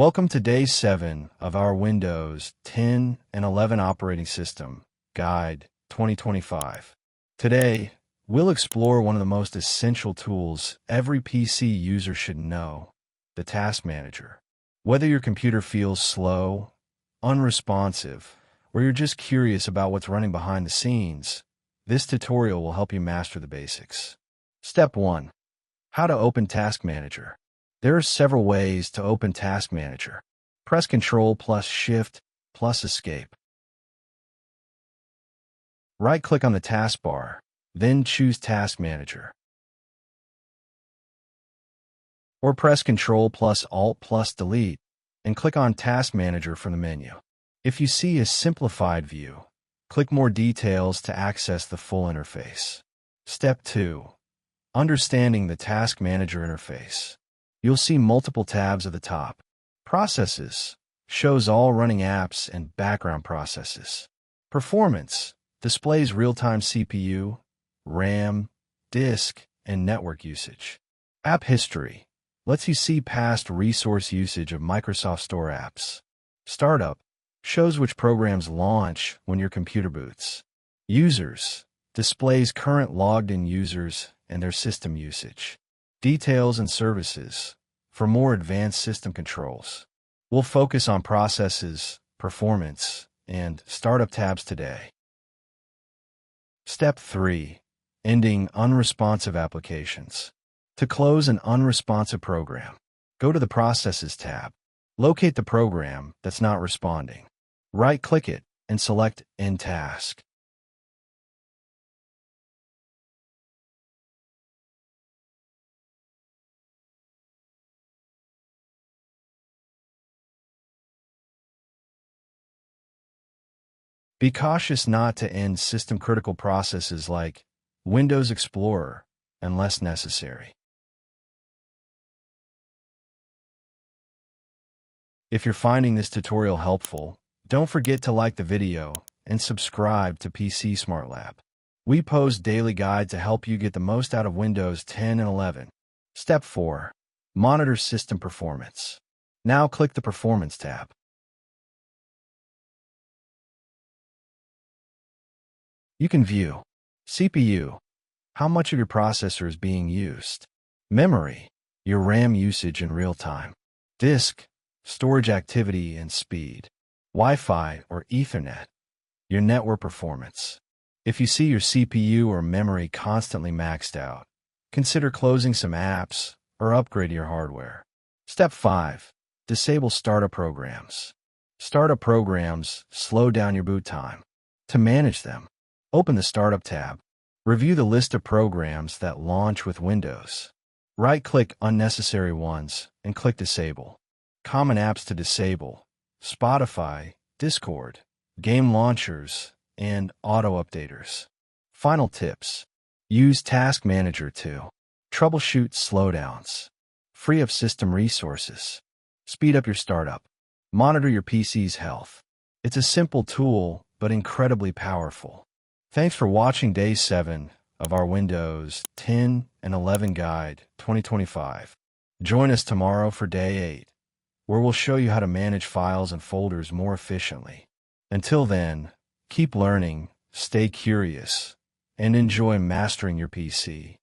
Welcome to Day 7 of our Windows 10 and 11 Operating System Guide 2025. Today, we'll explore one of the most essential tools every PC user should know, the Task Manager. Whether your computer feels slow, unresponsive, or you're just curious about what's running behind the scenes, this tutorial will help you master the basics. Step 1. How to open Task Manager. There are several ways to open Task Manager. Press Ctrl plus Shift plus Escape. Right-click on the taskbar, then choose Task Manager. Or press Ctrl plus Alt plus Delete and click on Task Manager from the menu. If you see a simplified view, click More Details to access the full interface. Step 2. Understanding the Task Manager interface. You'll see multiple tabs at the top. Processes shows all running apps and background processes. Performance displays real-time CPU, RAM, disk, and network usage. App history lets you see past resource usage of Microsoft Store apps. Startup shows which programs launch when your computer boots. Users displays current logged-in users and their system usage. Details and services for more advanced system controls. We'll focus on processes, performance, and startup tabs today. Step 3. Ending unresponsive applications. To close an unresponsive program, go to the Processes tab. Locate the program that's not responding. Right-click it and select End Task. Be cautious not to end system-critical processes like Windows Explorer unless necessary. If you're finding this tutorial helpful, don't forget to like the video and subscribe to PCSmartLab. We post daily guides to help you get the most out of Windows 10 and 11. Step 4. Monitor system performance. Now click the Performance tab. You can view CPU, how much of your processor is being used. Memory, your RAM usage in real time. Disk, storage activity and speed. Wi-Fi or Ethernet, your network performance. If you see your CPU or memory constantly maxed out, consider closing some apps or upgrade your hardware. Step 5. Disable startup programs. Startup programs slow down your boot time. To manage them, open the Startup tab. Review the list of programs that launch with Windows. Right-click Unnecessary Ones and click Disable. Common apps to disable: Spotify, Discord, game launchers, and auto-updaters. Final tips. Use Task Manager to troubleshoot slowdowns, free up system resources, speed up your startup, monitor your PC's health. It's a simple tool, but incredibly powerful. Thanks for watching Day 7 of our Windows 10 and 11 Guide 2025. Join us tomorrow for Day 8, where we'll show you how to manage files and folders more efficiently. Until then, keep learning, stay curious, and enjoy mastering your PC.